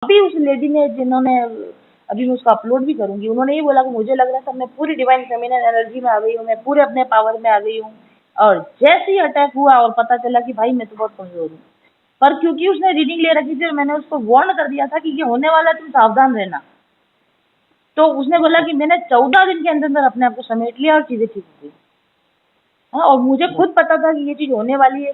अभी उस लेडी ने, जिन्होंने, अभी मैं उसका अपलोड भी करूंगी, उन्होंने ये बोला कि मुझे लग रहा था मैं पूरी डिवाइन फेमिनिन एनर्जी में आ गई हूँ, मैं पूरे अपने पावर में आ गई हूँ, और जैसे ही अटैक हुआ और पता चला कि भाई मैं तो बहुत कमजोर हूँ, पर क्योंकि उसने रीडिंग ले रखी थी और मैंने उसको वार्न कर दिया था कि ये होने वाला है, तुम सावधान रहना, तो उसने बोला कि मैंने 14 दिन के अंदर अंदर अपने आप को समेट लिया और चीजें ठीक हो गई। हाँ, और मुझे खुद पता था कि ये चीज होने वाली है,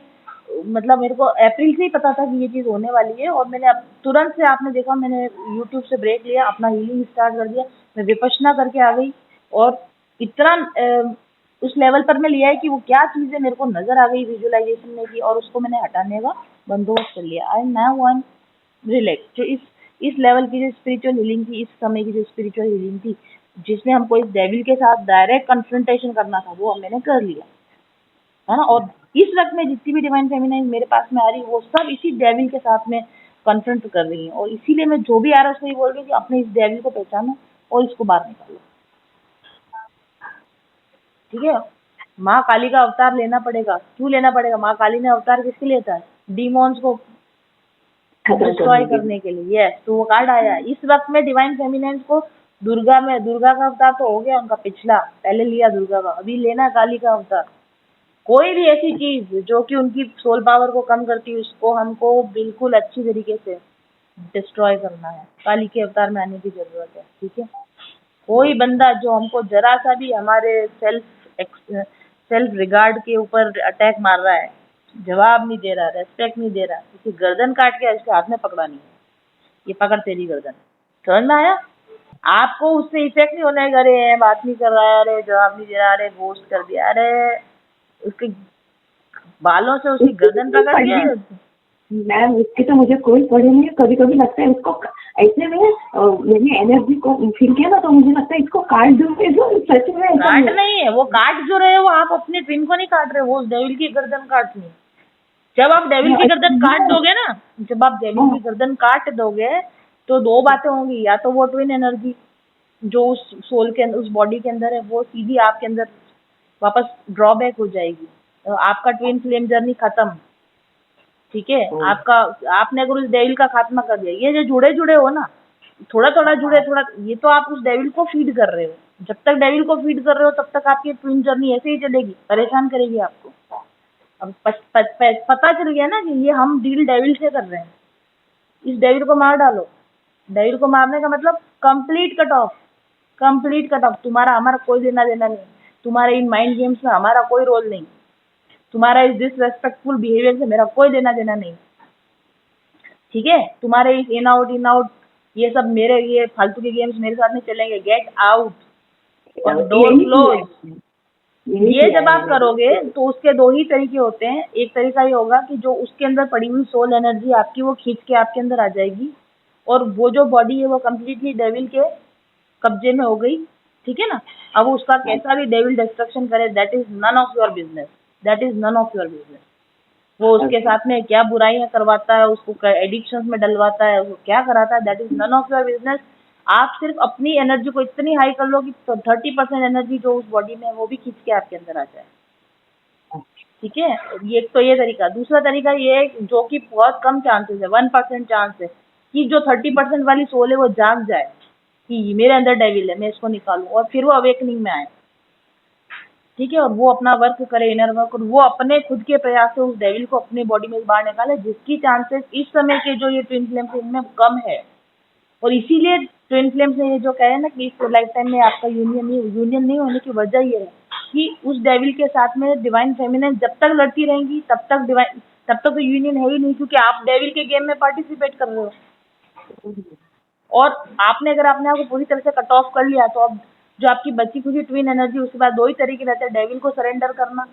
मतलब मेरे को अप्रैल से ही पता था कि ये चीज होने वाली है, और मैंने अब तुरंत से, आपने देखा, मैंने यूट्यूब से ब्रेक लिया, अपना हीलिंग स्टार्ट कर दिया, मैं विपश्यना करके आ गई, और इतना उस लेवल पर मैं लिया है कि वो क्या चीज है मेरे को नजर आ गई विजुअलाइजेशन में की, और उसको मैंने हटाने का बंदोबस्त कर लिया। I am now one relax. जो इस लेवल की जो स्पिरिचुअल हीलिंग थी, इस समय की जो स्पिरिचुअल हीलिंग थी, जिसमें हमको इस डेविल के साथ डायरेक्ट कन्फ्रंटेशन करना था, वो मैंने कर लिया, है ना। और इस वक्त में जितनी भी डिवाइन फेमिनाइन मेरे पास में आ रही है, वो सब इसी डेविल के साथ में कन्फ्रंट कर रही है, और इसीलिए मैं जो भी आ रहा है उसको ये बोल रही हूँ कि अपने इस डेविल को पहचानो और इसको बाहर निकालो, ठीक है। माँ काली का अवतार लेना पड़ेगा। क्यों लेना पड़ेगा? माँ काली ने अवतार किसके लिए था? डीमॉन्स को डिस्ट्रॉय करने के लिए। यस, तो वो कार्ड आया इस वक्त में डिवाइन फेमिनाइन को। दुर्गा में, दुर्गा का अवतार तो हो गया उनका पिछला, पहले लिया दुर्गा का, अभी लेना काली का अवतार। कोई भी ऐसी चीज जो कि उनकी सोल पावर को कम करती है, उसको हमको बिल्कुल अच्छी तरीके से डिस्ट्रॉय करना है। काली के अवतार में आने की जरूरत है, ठीक है। कोई बंदा जो हमको जरा सा भी हमारे सेल्फ रिगार्ड के ऊपर अटैक मार रहा है, जवाब नहीं दे रहा, रेस्पेक्ट नहीं दे रहा, किसी गर्दन काट के इसके हाथ में पकड़ा नहीं है, ये पकड़ तेरी गर्दन। समझ में आया? आपको उससे इफेक्ट नहीं होना है, अरे बात नहीं कर रहा है, अरे जवाब नहीं दे रहा, अरे घोस्ट कर दिया, अरे उसके बालों से उसकी गर्दन पकड़ के। मैम इसकी तो मुझे कोई पड़ी नहीं है। कभी कभी लगता है इसको ऐसे में मैंने एनर्जी को फील किया ना, तो मुझे लगता है इसको काट दूंगे, जो सच में ऐसा काट नहीं है वो, काट जो रहे हो आप अपने ट्विन को नहीं काट रहे, वो उस डेविल की गर्दन काटनी है। जब आप डेविल की गर्दन काट दोगे ना, जब आप डेविल की गर्दन काट दोगे, तो दो बातें होंगी, या तो वो ट्विन एनर्जी जो उस सोल के अंदर, उस बॉडी के अंदर है, वो सीधी आपके अंदर वापस ड्रॉबैक हो जाएगी, तो आपका ट्विन फ्लेम जर्नी खत्म, ठीक है। आपका, आपने अगर उस डेविल का खात्मा कर दिया, ये जो जुड़े जुड़े हो ना, थोड़ा थोड़ा जुड़े, थोड़ा, ये तो आप उस डेविल को फीड कर रहे हो। जब तक डेविल को फीड कर रहे हो तब तक आपकी ट्विन जर्नी ऐसे ही चलेगी, परेशान करेगी आपको। अब पता चल गया ना कि ये हम डील डेविल से कर रहे हैं, इस डेविल को मार डालो। डेविल को मारने का मतलब complete cut off, complete cut off. तुम्हारा हमारा कोई लेना देना नहीं, तुम्हारे इन माइंड गेम्स में हमारा कोई रोल नहीं, तुम्हारा इस डिसरेस्पेक्टफुल बिहेवियर से मेरा कोई लेना देना नहीं, ठीक है। तुम्हारे इस इन आउट ये सब, मेरे ये फालतू के गेम्स मेरे साथ नहीं चलेंगे। गेट आउट और डोर क्लोज। ये जब आप करोगे तो उसके दो ही तरीके होते हैं। एक तरीका ये होगा कि जो उसके अंदर पड़ी हुई सोल एनर्जी आपकी, वो खींच के आपके अंदर आ जाएगी, और वो जो बॉडी है वो कम्प्लीटली डेविल के कब्जे में हो गई, ठीक है ना। अब उसका कैसा भी डेविल डिस्ट्रक्शन करे, that is none of your business, that is none of your business. वो उसके साथ में क्या बुराइयां करवाता है, उसको एडिक्शन में डलवाता है, उसको क्या कराता है, that is none of your business. आप सिर्फ अपनी एनर्जी को इतनी हाई कर लो कि 30% एनर्जी जो उस बॉडी में है वो भी खींच के आपके अंदर आ जाए, ठीक है। ये तो ये तरीका। दूसरा तरीका ये है, जो कि बहुत कम चांसेस है, 1% चांस है कि जो 30% वाली सोल है वो जाग जाए कि मेरे अंदर डेविल है, मैं इसको निकालूं, और फिर वो अवेकनिंग में आए, ठीक है। और वो अपना वर्क करे, इनर वर्क, और वो अपने खुद के प्रयास से उस डेविल को अपने बॉडी में बाहर निकाले, जिसकी चांसेस इस समय के जो ये ट्विन फ्लेम्स इनमें कम है। और इसीलिए ट्विन फ्लेम्स ने ये जो कहे ना कि इस लाइफ टाइम में आपका यूनियन नहीं होने की वजह ये है कि उस डेविल के साथ में डिवाइन फेमिनिन जब तक लड़ती रहेंगी तब तक तो यूनियन है ही नहीं, क्योंकि आप डेविल के गेम में पार्टिसिपेट कर रहे हो। और आपने अगर अपने आप को पूरी तरह से कट ऑफ कर लिया, तो अब जो आपकी बची खुची ट्विन एनर्जी, उसके बाद दो ही तरीके रहते हैं, डेविल को सरेंडर करना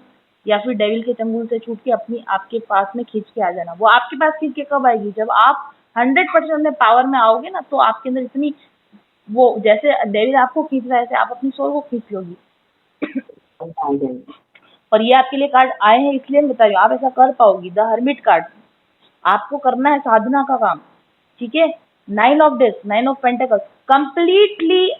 या फिर डेविल के चंगुल से छूट के अपनी आपके पास में खींच के आ जाना। वो आपके पास खींच के कब आएगी? जब आप 100% अपने पावर में आओगे ना, तो आपके अंदर इतनी, वो जैसे डेविल आपको खींच रहा है, ऐसे आप अपनी सोल को खींच लोगी। और ये आपके लिए कार्ड आए हैं इसलिए मैं बता रही हूँ, आप ऐसा कर पाओगी। द हर्मिट कार्ड, आपको करना है साधना का काम, ठीक है। 9 of disc, 9 of pentacles, completely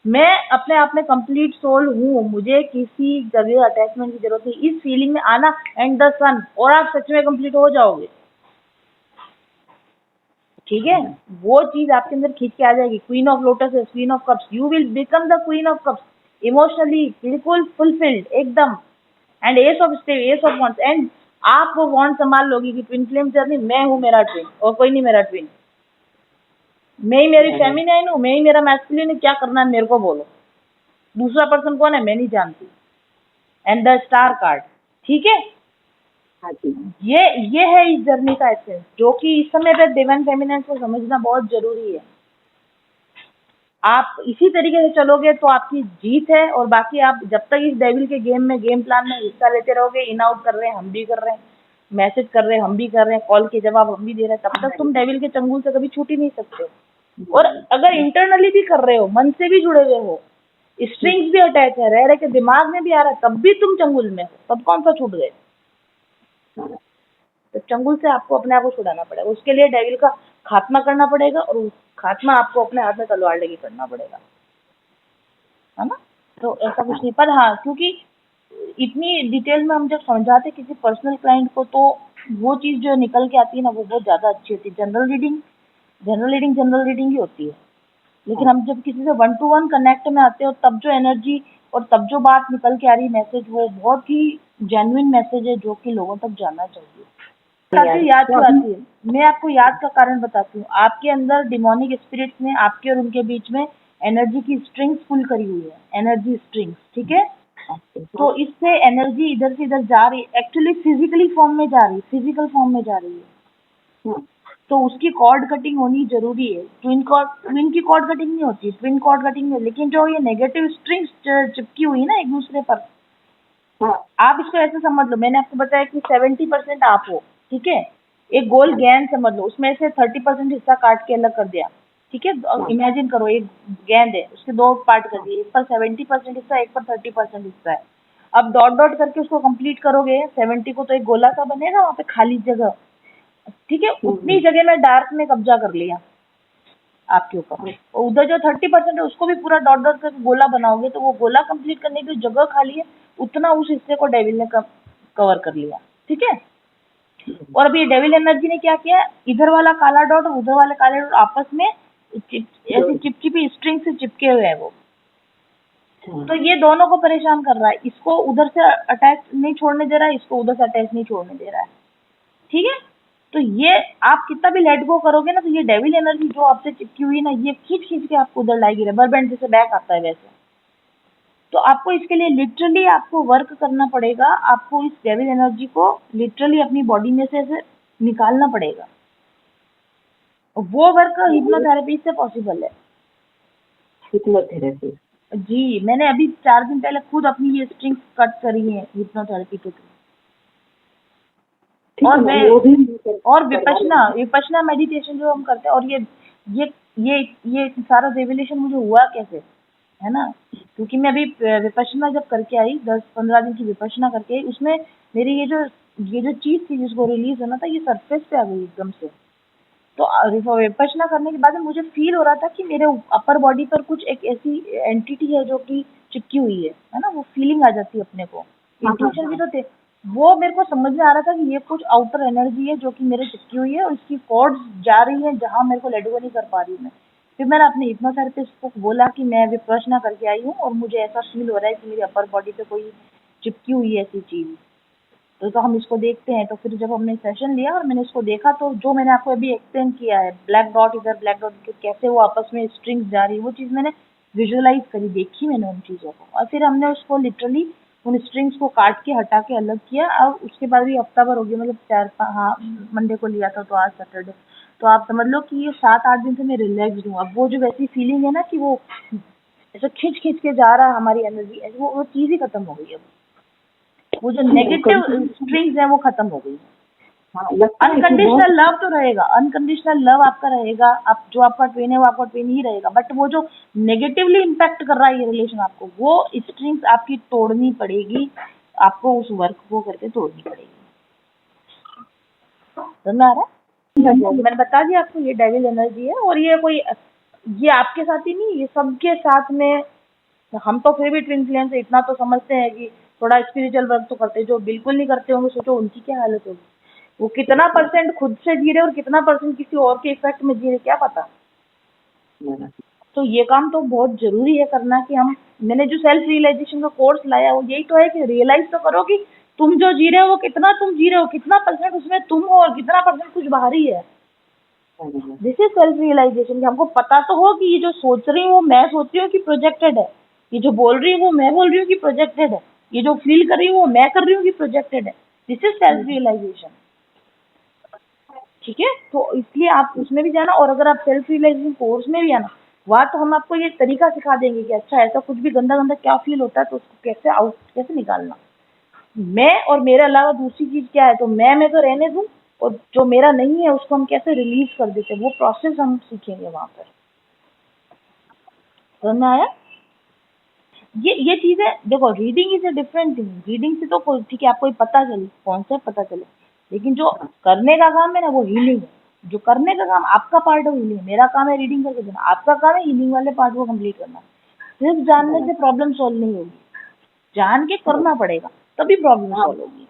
मैं अपने आप में कंप्लीट सोल हूँ, मुझे किसी जगह अटैचमेंट की जरूरत नहीं। इस फीलिंग में आना एंड द सन, और आप सच में कंप्लीट हो जाओगे। ठीक है, वो चीज आपके अंदर खींच के आ जाएगी। क्वीन ऑफ लोटस है, queen of cups, you will become the queen of cups, emotionally बिल्कुल फुलफिल्ड एकदम। And S of स्टेव, S of wands, and आप वो वॉन्ड संभाल लोगी कि ट्विन फ्लेम जर्नी, मैं हूँ मेरा ट्विन और कोई नहीं मेरा ट्विन, मैं ही मेरी फेमिनाइन हूँ, मैं ही मेरा मैस्कुलिन है, क्या करना है मेरे को बोलो, दूसरा पर्सन कौन है मैं नहीं जानती। एंड द स्टार कार्ड, ठीक है, हाँ जी। ये है इस जर्नी का एसेंस, जो कि इस समय पे डिवाइन फेमिनाइन को समझना बहुत जरूरी है। आप इसी तरीके से चलोगे तो आपकी जीत है, और बाकी आप जब तक इस डेविल के गेम में, गेम प्लान में हिस्सा लेते रहोगे, इन आउट कर रहे हैं हम भी कर रहे हैं, मैसेज कर रहे हैं हम भी कर रहे हैं, कॉल के जवाब हम भी दे रहे हैं, तब तक तुम डेविल के चंगुल से कभी छूट ही नहीं सकते। और अगर इंटरनली भी कर रहे हो, मन से भी जुड़े हुए हो, स्ट्रिंग्स भी अटैच है, रह रहे के दिमाग में भी आ रहा है, तब भी तुम चंगुल में हो, तब कौन सा छूट गए। तो चंगुल से आपको अपने आप को छुड़ाना पड़ेगा, उसके लिए डेविल का खात्मा करना पड़ेगा, और उस खात्मा आपको अपने हाथ में तलवार लेके करना पड़ेगा, है ना। तो ऐसा कुछ नहीं, पर हाँ, क्योंकि इतनी डिटेल में हम जब समझाते किसी पर्सनल क्लाइंट को, तो वो चीज़ जो निकल के आती है ना, वो बहुत ज़्यादा अच्छी होती है। जनरल रीडिंग ही होती है, लेकिन हम जब किसी से 1 to 1 कनेक्ट में आते हो, तब जो एनर्जी और तब जो बात निकल के आ रही मैसेज, वो बहुत ही जेन्युइन मैसेज है, जो कि लोगों तक जाना चाहिए। याद क्यों आती है, मैं आपको याद का कारण बताती हूँ। आपके अंदर डिमोनिक स्पिरिट्स ने आपके और उनके बीच में एनर्जी की स्ट्रिंग्स पुल करी हुई है, एनर्जी स्ट्रिंग्स, ठीक है। तो इससे एनर्जी इधर से इधर जा रही है, एक्चुअली फिजिकली फॉर्म में जा रही है, फिजिकल फॉर्म में जा रही है, तो उसकी कॉर्ड कटिंग होनी जरूरी है। ट्विन की कॉर्ड कटिंग नहीं होती, ट्विन कॉर्ड कटिंग में, लेकिन जो ये नेगेटिव स्ट्रिंग्स चिपकी हुई ना एक दूसरे पर, आप इसको ऐसे समझ लो, मैंने आपको बताया कि 70% आप हो, ठीक है। एक गोल गेंद समझ लो, उसमें से 30% हिस्सा काट के अलग कर दिया, ठीक है। इमेजिन करो एक गेंद है, उसके 2 पार्ट कर दिए, एक पर 70% हिस्सा, एक पर 30% हिस्सा है। अब डॉट डॉट करके उसको कंप्लीट करोगे 70 को, तो एक गोला सा बनेगा वहाँ पे खाली जगह, ठीक है। उतनी जगह में डार्क ने कब्जा कर लिया आपके ऊपर, और उधर जो 30% है उसको भी पूरा डॉट डॉट करके गोला बनाओगे, तो वो गोला कंप्लीट करने की जगह खाली है, उतना उस हिस्से को डेविल ने कवर कर लिया, ठीक है। और अभी डेविल एनर्जी ने क्या किया, इधर वाला काला डॉट और उधर वाले काले डॉट आपस में ऐसी चिपचिपी स्ट्रिंग से चिपके हुए है वो, तो ये दोनों को परेशान कर रहा है, इसको उधर से अटैच नहीं छोड़ने दे रहा है, इसको उधर से अटैच नहीं छोड़ने दे रहा है, ठीक है। तो ये आप कितना भी लेट गो करोगे ना, तो ये डेविल एनर्जी जो आपसे चिपकी हुई है ना, ये खींच खींच के आपको उधर लाएगी, रबर बैंड जैसे बैक आता है वैसे। तो आपको इसके लिए लिटरली आपको वर्क करना पड़ेगा, आपको इस डेविल एनर्जी को लिटरली अपनी बॉडी में से ऐसे निकालना पड़ेगा, वो वर्क हिप्नोथेरेपी से पॉसिबल है। हिप्नोथेरेपी, जी, मैंने अभी 4 दिन पहले खुद अपनी ये स्ट्रिंग्स कट करी है हिप्नोथेरेपी के थ्रू। और विपश्यना मेडिटेशन जो हम करते हैं, और ये सारा रेवलेशन मुझे हुआ कैसे, है ना, क्योंकि मैं अभी विपश्यना जब करके आई, 10-15 दिन की विपश्यना करके आई, उसमें मेरी ये जो चीज थी जिसको रिलीज होना था, ये सरफेस पे आ गई एकदम से। तो विपश्यना करने के बाद मुझे फील हो रहा था कि मेरे अपर बॉडी पर कुछ एक ऐसी एंटिटी है जो कि चिपकी हुई है ना, वो फीलिंग आ जाती है अपने को, इंट्यूशन भी तो थे, वो मेरे को समझ में आ रहा था कि ये कुछ आउटर एनर्जी है जो कि मेरे चिपकी हुई है, और इसकी कॉर्ड्स जा रही है जहाँ मेरे को लेट गो नहीं कर पा रही हूँ मैं। फिर मैंने अपने हिप्नोथेरेपिस्ट को बोला कि मैं विपश्यना करके आई हूँ और मुझे ऐसा फील हो रहा है कि मेरी अपर बॉडी पे कोई चिपकी हुई है ऐसी चीज, तो हम इसको देखते हैं। तो फिर जब हमने सेशन लिया और मैंने इसको देखा, तो जो मैंने आपको अभी एक्सप्लेन किया है, ब्लैक डॉट इधर, ब्लैक डॉट कैसे वो आपस में स्ट्रिंग्स जा रही है, वो चीज़ मैंने विजुअलाइज करी, देखी मैंने उन चीज़ों को, और फिर हमने उसको लिटरली उन स्ट्रिंग्स को काट के हटा के अलग किया। और उसके बाद भी हफ्ता भर हो गया, मतलब हाँ, मंडे को लिया था तो आज सैटरडे, तो आप समझ लो कि ये 7-8 दिन से मैं रिलैक्स हूँ। अब वो जो वैसी फीलिंग है ना कि वो ऐसे खींच खींच के जा रहा है हमारी एनर्जी, वो चीज़ ही खत्म हो गई है। वो जो नेगेटिव स्ट्रिंग्स है वो खत्म हो गई। अनकंडीशनल लव तो रहेगा, अनकंडीशनल लव आपका रहेगा, आप जो आपका ट्विन है वो आपका ट्विन ही रहेगा, बट वो जो नेगेटिवली इम्पैक्ट कर रहा है ये रिलेशन आपको, वो स्ट्रिंग्स आपकी तोड़नी पड़ेगी, आपको उस वर्क को करके तोड़नी पड़ेगी। समझ में आ रहा है? मैंने बता दिया आपको, ये डेविल एनर्जी है, और ये आपके साथ ही नहीं, ये सबके साथ में। हम तो फिर भी ट्विन फ्लेम से इतना तो समझते हैं कि थोड़ा स्पिरिचुअल वर्क तो करते हैं, जो बिल्कुल नहीं करते होंगे सोचो उनकी क्या हालत होगी। वो कितना % खुद से जी रहे और कितना % किसी और के इफेक्ट में जी रहे, क्या पता। बराबर। तो ये काम तो बहुत जरूरी है करना कि मैंने जो सेल्फ रियलाइजेशन का कोर्स लाया वो यही तो है कि रियलाइज तो करो कि तुम जो जी रहे हो वो कितना तुम जी रहे हो, कितना % उसमें तुम हो और कितना % कुछ बाहरी है। बराबर। दिस इज सेल्फ रियलाइजेशन कि हमको पता तो हो कि ये जो सोच रही हूँ वो मैं सोच रही हूँ कि प्रोजेक्टेड है, ये जो बोल रही हूँ वो मैं बोल रही हूँ कि प्रोजेक्टेड है, ये जो फील कर रही हूँ वो मैं कर रही हूँ कि प्रोजेक्टेड है। This is self realization. ठीक है, तो इसलिए आप उसमें भी जाना, और अगर आप सेल्फ रियलाइजेशन कोर्स में भी आना, वहाँ तो हम आपको ये तरीका सिखा देंगे कि अच्छा ऐसा कुछ भी गंदा गंदा क्या फील होता है तो उसको कैसे निकालना। मैं और मेरे अलावा दूसरी चीज क्या है, तो मैं तो रहने दूं, और जो मेरा नहीं है उसको हम कैसे रिलीज कर देते हैं, वो प्रोसेस हम सीखेंगे वहां पर। समझ में आया? ये चीजें देखो, reading is a different thing. Reading से तो ठीक है आपको पता चले, कॉन्सेप्ट पता चले, लेकिन जो करने का काम है ना वो हीलिंग है। जो करने का काम आपका पार्ट है वो हीलिंग है। मेरा काम है रीडिंग करके देना, आपका काम है हीलिंग वाले पार्ट को कंप्लीट करना। सिर्फ जानने से प्रॉब्लम सॉल्व नहीं होगी, जान के करना पड़ेगा तभी प्रॉब्लम सॉल्व होगी।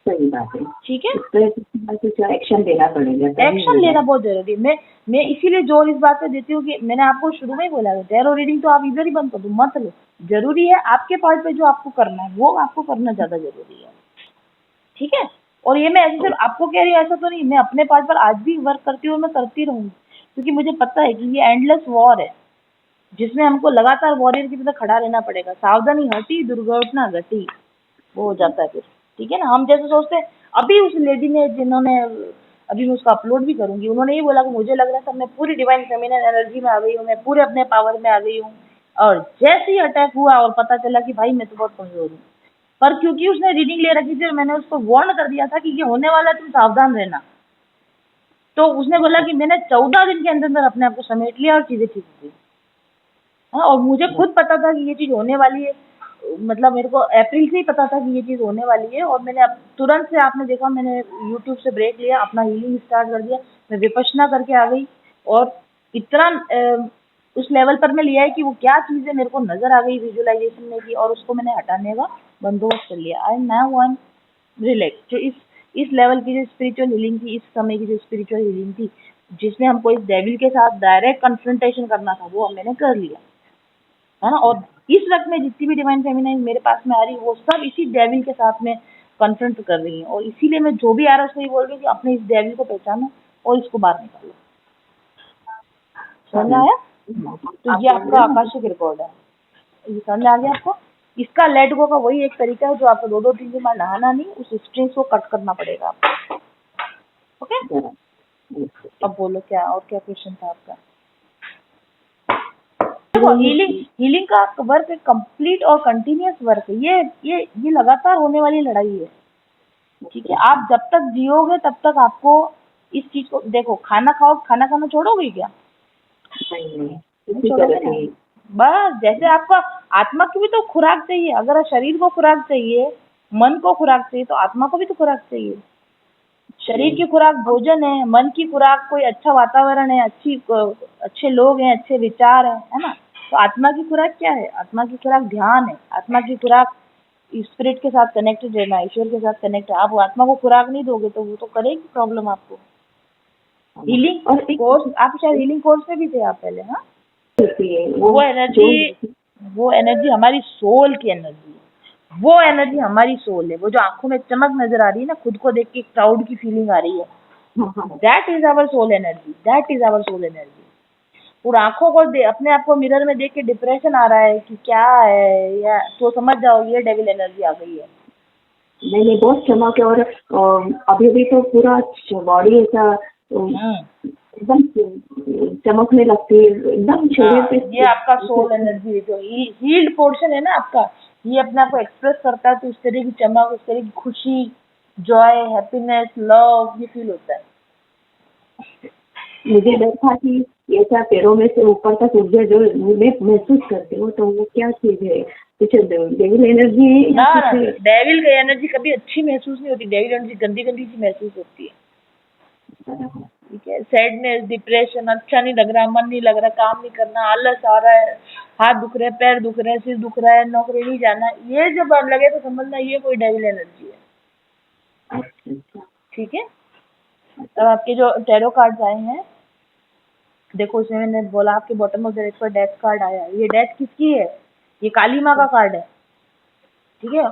सही बात है। ठीक है, इस पर कुछ एक्शन लेना पड़ेगा, तभी एक्शन लेना बहुत जरूरी है। मैं इसीलिए जोर इस बात पे देती हूँ कि मैंने आपको शुरू में ही बोला है, टैरो रीडिंग तो आप इधर ही बंद कर दो, मत लो। जरूरी है आपके पार्ट पे जो आपको करना है वो आपको करना ज्यादा जरूरी है। ठीक है, और ये मैं ऐसे सिर्फ आपको कह रही हूँ ऐसा तो नहीं, मैं अपने पार्ट पर आज भी वर्क करती हूँ और मैं करती रहूंगी, क्योंकि मुझे पता है कि ये एंडलेस वॉर है जिसमें हमको लगातार वॉरियर की तरह खड़ा रहना पड़ेगा। सावधानी हटी दुर्घटना घटी, वो हो जाता है फिर। ठीक है ना, हम जैसे सोचते हैं, अभी उस लेडी ने जिन्होंने, अभी मैं उसका अपलोड भी करूंगी, उन्होंने ये बोला कि मुझे लग रहा था मैं पूरी डिवाइन फेमिनिन एनर्जी में आ गई हूँ, मैं पूरे अपने पावर में आ गई हूँ, और जैसे ही अटैक हुआ और पता चला कि भाई मैं तो बहुत कमजोर हूँ, पर क्योंकि उसने रीडिंग ले रखी थी और मैंने उसको वार्न कर दिया था कि ये होने वाला है, तुम सावधान रहना, तो उसने बोला कि मैंने 14 दिन के अंदर अंदर अपने आप को समेट लिया और चीजें ठीक हो गई। हाँ, और मुझे खुद पता था कि ये चीज होने वाली है, मतलब मेरे को अप्रैल से ही पता था कि ये चीज होने वाली है, और मैंने तुरंत से, आपने देखा मैंने यूट्यूब से ब्रेक लिया, अपना हीलिंग स्टार्ट कर दिया, मैं विपश्यना करके आ गई, और इतना उस लेवल पर मैं लिया है कि वो क्या चीजें मेरे को नजर आ गई विजुअलाइजेशन में की, और उसको मैंने हटाने का बंदोबस्त कर लिया। I am now one relax. जो इस लेवल की जो स्पिरिचुअल हीलिंग थी, इस समय की जो स्पिरिचुअल हीलिंग थी, जिसमें हमको इस डेविल के साथ डायरेक्ट कन्फ्रंटेशन करना था, वो मैंने कर लिया है ना। और इस वक्त में जितनी भी डिवाइन फेमिनाइन मेरे पास में आ रही है वो सब इसी डेविल के साथ में कन्फ्रंट कर रही है, और इसीलिए मैं जो भी आ रहा है उसको ये बोल रही हूँ कि अपने इस डेविल को पहचानो और इसको बाहर निकालो। समझ आया? तो ये आपका आकाशिक रिकॉर्ड है, ये समझ आ गया आपको? इसका लेट गो का वही एक तरीका है जो आपको 2-3 दिन बाद नहाना नहीं, उस स्ट्रिंग्स को कट करना पड़ेगा आपको। ओके, अब बोलो क्या, और क्या क्वेश्चन था आपका? देखो, हीलिंग का वर्क कंप्लीट और कंटिन्यूअस वर्क है, ये लगातार होने वाली लड़ाई है। ठीक है, आप जब तक जियोगे तब तक आपको इस चीज को, देखो खाना खाओ, खाना खाना छोड़ोगे क्या? नहीं छोड़ोगे ना। बस जैसे आपका आत्मा की भी तो खुराक चाहिए, अगर शरीर को खुराक चाहिए, मन को खुराक चाहिए, तो आत्मा को भी तो खुराक चाहिए। शरीर की खुराक भोजन है, मन की खुराक कोई अच्छा वातावरण है, अच्छे लोग हैं, अच्छे विचार है ना। तो आत्मा की खुराक क्या है? आत्मा की खुराक ध्यान है, आत्मा की खुराक स्पिरिट के साथ कनेक्टेड रहना, ईश्वर के साथ कनेक्ट। आप आत्मा को खुराक नहीं दोगे तो वो तो करेगी प्रॉब्लम आपको। हीलिंग कोर्स, आप शायद हीलिंग कोर्स में भी थे आप पहले, हाँ? वो एनर्जी हमारी सोल की एनर्जी है, वो एनर्जी हमारी सोल है। वो जो आंखों में चमक नजर आ रही है ना, खुद को देख के प्राउड की फीलिंग आ रही है, that is our soul energy, that is our soul energy. और आंखों को अपने आप को मिरर में देख के डिप्रेशन आ रहा है कि क्या है, या तो समझ जाओ ये डेविल एनर्जी आ गई है। नहीं, बहुत चमक है, और अभी भी तो पूरा बॉडी ऐसा एकदम चमकने लगती है, एकदम शरीर पे। ये आपका सोल एनर्जी है, जो हील्ड पोर्शन है ना आपका, ये अपने आप को एक्सप्रेस करता है, तो इस तरह की चमक, इस तरह की खुशी, जॉय, हैप्पीनेस, लव, ये फील होता है। मुझे डर था कि ऐसा पैरों में से ऊपर तक ऊर्जा जो मैं महसूस करती हूँ, तो वो क्या चीज है? कुछ डेविल एनर्जी है? ना, डेविल की एनर्जी कभी अच्छी महसूस नहीं होती, डेविल एनर्जी गंदी गंदी सी महसूस होती है। ठीक है, सैडनेस, डिप्रेशन, अच्छा नहीं लग रहा, मन नहीं लग रहा, काम नहीं करना, आलस आ रहा है, हाथ दुख रहे, पैर दुख रहे, सिर दुख रहा है, नौकरी नहीं जाना, ये जब लगे तो समझना ये कोई डेविल एनर्जी है। ठीक है, अब आपके जो टैरो कार्ड्स आए हैं, देखो उसमें मैंने बोला आपके बॉटम ऑफ द डेक पर डेथ कार्ड आया है। ये डेथ किसकी है? ये काली माँ का कार्ड है, ठीक है।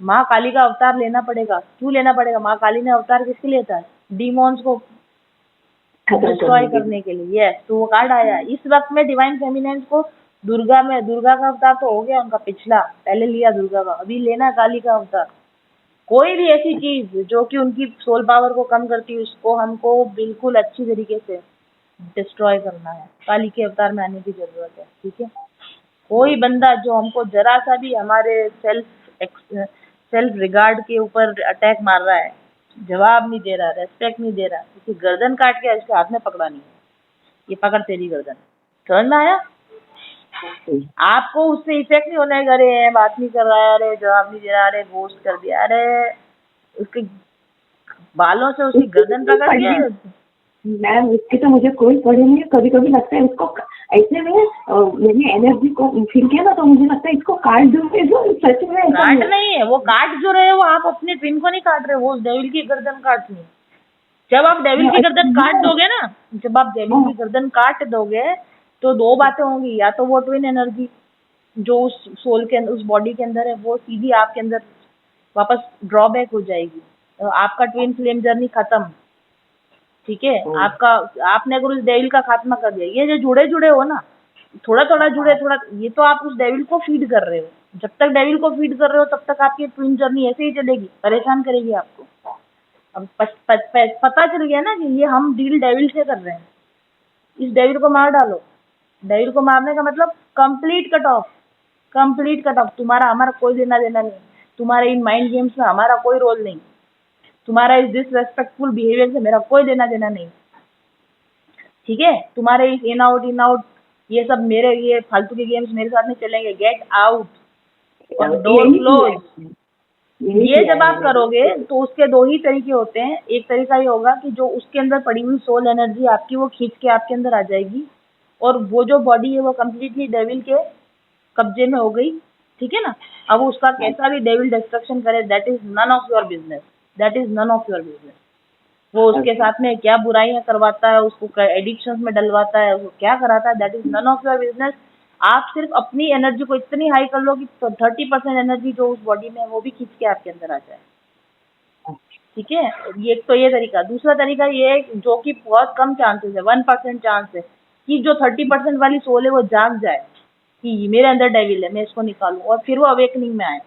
माँ काली का अवतार लेना पड़ेगा। क्यों लेना पड़ेगा? माँ काली ने अवतार किसके लिए था? डीमॉन्स को खत्म डिस्ट्रॉय करने के करने के लिए। यस, तो वो कार्ड आया है। इस वक्त में डिवाइन फेमिनाइन को दुर्गा का अवतार तो हो गया उनका पिछला, पहले लिया दुर्गा का, अभी लेना है काली का अवतार। कोई भी ऐसी चीज जो कि उनकी सोल पावर को कम करती है, उसको हमको बिल्कुल अच्छी तरीके से डिस्ट्रॉय करना है। काली के अवतार में आने की जरूरत है, ठीक है। कोई बंदा जो हमको जरा सा भी हमारे सेल्फ रिगार्ड के ऊपर अटैक मार रहा है, जवाब नहीं दे रहा, रेस्पेक्ट नहीं दे रहा, उसकी गर्दन काट के इसके हाथ में पकड़ा नहीं है। ये पकड़ तेरी गर्दन, समझ में आया? लिए। आपको उससे इफेक्ट नहीं होना है, अरे बात नहीं कर रहा है, अरे जवाब नहीं दे रहा, अरे घोस्ट कर दिया, अरे उसके बालों से उसकी गर्दन पकड़ के। मैम इसकी तो मुझे कोई पड़ी नहीं है। कभी कभी लगता है इसको ऐसे में मैंने एनर्जी को फील किया ना, तो मुझे लगता है इसको काट दूं। सच में ऐसा काट नहीं है वो, काट जो रहे हो आप अपने ट्विन को नहीं काट रहे हो, वो उस डेविल की गर्दन काटनी है। जब आप डेविल की गर्दन काट दोगे ना, जब आप डेविल की गर्दन काट दोगे तो दो बातें होंगी। या तो वो ट्विन एनर्जी जो उस सोल के अंदर, उस बॉडी के अंदर है, वो सीधी आपके अंदर वापस ड्रॉबैक हो जाएगी। आपका ट्विन फ्लेम जर्नी खत्म, ठीक है। आपका, आपने अगर उस डेविल का खात्मा कर दिया, ये जो जुड़े जुड़े हो ना, थोड़ा थोड़ा जुड़े, थोड़ा, ये तो आप उस डेविल को फीड कर रहे हो। जब तक डेविल को फीड कर रहे हो तब तक आपकी ट्विन जर्नी ऐसे ही चलेगी, परेशान करेगी आपको। अब पता चल गया ना कि ये हम डील डेविल से कर रहे हैं। इस डेविल को मार डालो। डेविल को मारने का मतलब complete cut off, complete cut off. तुम्हारा हमारा कोई लेना देना नहीं, तुम्हारे इन माइंड गेम्स में हमारा कोई रोल नहीं, तुम्हारा इस डिसरेस्पेक्टफुल बिहेवियर से मेरा कोई लेना देना नहीं, ठीक है। तुम्हारे इस इन आउट ये सब, मेरे ये फालतू के गेम्स मेरे साथ नहीं चलेंगे। गेट आउट और डोर क्लोज। ये जब आप करोगे तो उसके दो ही तरीके होते हैं। एक तरीका ये होगा कि जो उसके अंदर पड़ी हुई सोल एनर्जी आपकी, वो खींच के आपके अंदर आ जाएगी, और वो जो बॉडी है वो कम्प्लीटली डेविल के कब्जे में हो गई, ठीक है ना। अब उसका कैसा भी डेविल डिस्ट्रक्शन करे, that is none of your business, that is none of your business. वो उसके साथ में क्या बुराइयां करवाता है, उसको एडिक्शन में डलवाता है, उसको क्या कराता है, that is none of your business. आप सिर्फ अपनी एनर्जी को इतनी हाई कर लो कि 30% एनर्जी जो उस बॉडी में है वो भी खींच के आपके अंदर आ जाए, ठीक है। ये तो ये तरीका। दूसरा तरीका ये है, जो कि बहुत कम चांसेस है, 1% चांस है कि जो 30% वाली सोल है वो जाग जाए कि मेरे अंदर डेविल है, मैं इसको निकालूं, और फिर वो अवेकनिंग में आए,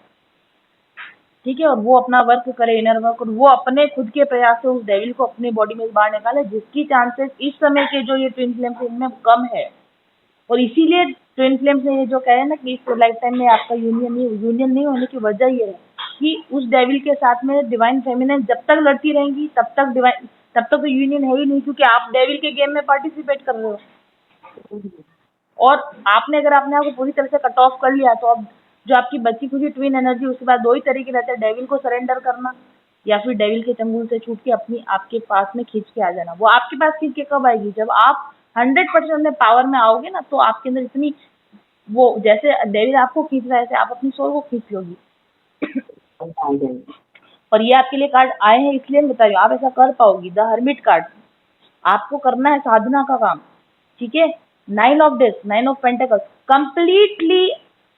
ठीक है। और वो अपना वर्क करे, इनर वर्क, और वो अपने खुद के प्रयास से उस डेविल को अपने बॉडी में बाहर निकाले, जिसकी चांसेस इस समय के जो ये ट्विन फ्लेम्स है इनमें कम है। और इसीलिए ट्विन फ्लेम्स ने ये जो कहे ना कि इस लाइफ टाइम में आपका यूनियन नहीं होने की वजह ये है कि उस डेविल के साथ में डिवाइन फेमिनिन जब तक लड़ती रहेंगी तब तक तो यूनियन है ही नहीं, क्योंकि आप डेविल के गेम में पार्टिसिपेट कर रहे हो। और आपने अगर अपने आप को पूरी तरह से कट ऑफ कर लिया, तो अब जो आपकी बची खुची ट्विन एनर्जी, उसके बाद दो ही तरीके रहते हैं, डेविल को सरेंडर करना या फिर डेविल के चंगुल से छूट के अपनी आपके पास में खींच के आ जाना। वो आपके पास खींच के कब आएगी? जब आप 100% अपने पावर में आओगे ना, तो आपके अंदर इतनी, वो जैसे डेविल आपको खींच रहा है ऐसे आप अपनी सोल को खींच लोगी। और ये आपके लिए कार्ड आए हैं इसलिए मैं बता रही हूँ, आप ऐसा कर पाओगी। द हर्मिट कार्ड, आपको करना है साधना का काम, ठीक है। 9 of disc, 9 of pentacles, completely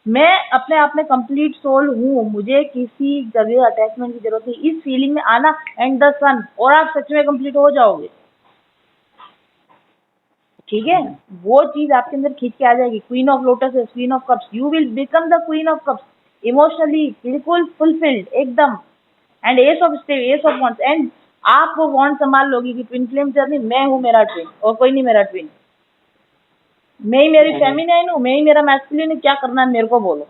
मैं अपने आप में कंप्लीट सोल हूँ, मुझे किसी जगह अटैचमेंट की जरूरत नहीं, इस फीलिंग में आना, एंड द सन, और आप सच में कंप्लीट हो जाओगे, ठीक है। वो चीज आपके अंदर खींच के आ जाएगी। Queen of lotus, queen of cups, you will become the queen of cups, emotionally बिल्कुल फुलफिल्ड एकदम। And S of स्टेव, S of wands, and आप वो वॉन्ड संभाल लोगी कि ट्विन फ्लेम जर्नी, मैं हूँ मेरा ट्विन और कोई नहीं मेरा ट्विन, मैं ही मेरी फेमिनाइन हूँ, मैं ही मेरा मैस्कुलिन है, क्या करना है मेरे को बोलो,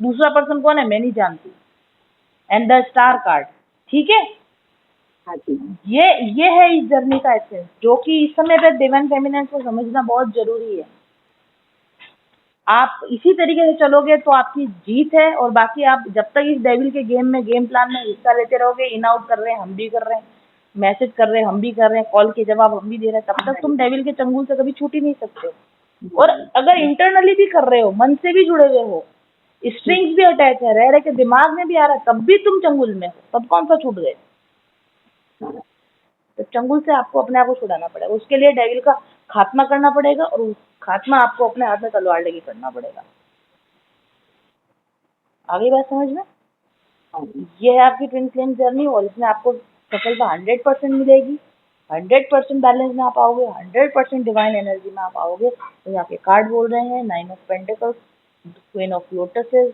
दूसरा पर्सन कौन है मैं नहीं जानती। एंड द स्टार कार्ड, ठीक है। ये है इस जर्नी का एसेंस, जो कि इस समय पे डिवाइन फेमिनाइन को समझना बहुत जरूरी है। आप इसी तरीके से चलोगे तो आपकी जीत है, और बाकी आप जब तक इस डेविल के गेम प्लान में हिस्सा लेते रहोगे, इन आउट कर रहे हैं हम भी कर रहे हैं, मैसेज कर रहे हैं हम भी कर रहे हैं, कॉल के जवाब हम भी दे रहे हैं, तब तक तुम डेविल के चंगुल से कभी छूट ही नहीं सकते। और अगर इंटरनली भी कर रहे हो, मन से भी जुड़े हुए हो, स्ट्रिंग्स भी अटैच है, रह रहे के दिमाग में भी आ रहा है, तब भी तुम चंगुल में हो, तब कौन सा छूट गए। तो चंगुल से आपको अपने आप को छुड़ाना पड़ेगा। उसके लिए डेविल का खात्मा करना पड़ेगा और उस खात्मा आपको अपने हाथ में तलवार लेके करना पड़ेगा। आगे बात समझ में? ये है आपकी ट्विन फ्लेम जर्नी और इसमें आपको सफलता 100% मिलेगी। 100% बैलेंस में आप आओगे, 100% डिवाइन एनर्जी में आप आओगे। तो यहाँ के कार्ड बोल रहे हैं 9 of pentacles, queen of lotuses,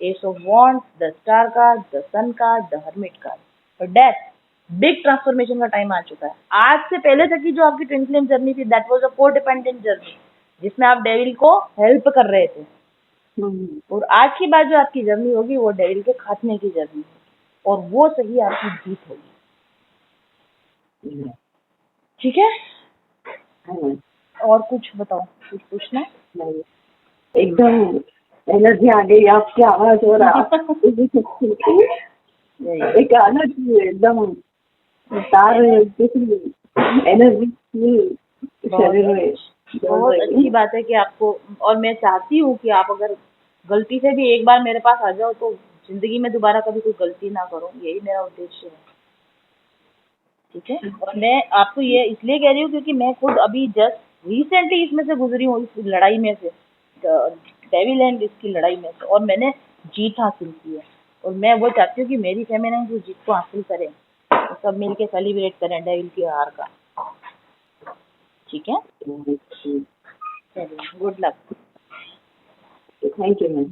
ace of wands, the star card, the sun card, the hermit card और डेथ। बिग ट्रांसफॉर्मेशन का टाइम आ चुका है। आज से पहले तक की जो आपकी ट्विन फ्लेम जर्नी थी that was a codependent journey, जिसमें आप डेविल को हेल्प कर रहे थे। और आज की बात जो आपकी जर्नी होगी वो डेविल के खात्मे की जर्नी होगी और वो सही आपकी जीत होगी। ठीक है? और कुछ बताओ, कुछ पूछना है? नहीं, एकदम एनर्जी आ गई आपकी आवाज और आप एक अलग एकदम तार एनर्जी शरीर में। बहुत अच्छी बात है कि आपको, और मैं चाहती हूँ कि आप अगर गलती से भी एक बार मेरे पास आ जाओ तो जिंदगी में दोबारा कभी कोई गलती ना करो, यही मेरा उद्देश्य है। ठीक है? और मैं आपको ये इसलिए कह रही हूँ क्योंकि मैं खुद अभी जस्ट रिसेंटली इसमें से गुजरी हूँ, इस लड़ाई में से, डेविल एंड इसकी लड़ाई में से, और मैंने जीत हासिल की है। और मैं वो चाहती हूँ कि मेरी फेमिनिन जो जीत को हासिल करे तो सब मिलके सेलिब्रेट करें डेविल की हार का। ठीक है? चलिए, good luck. Thank you ma'am.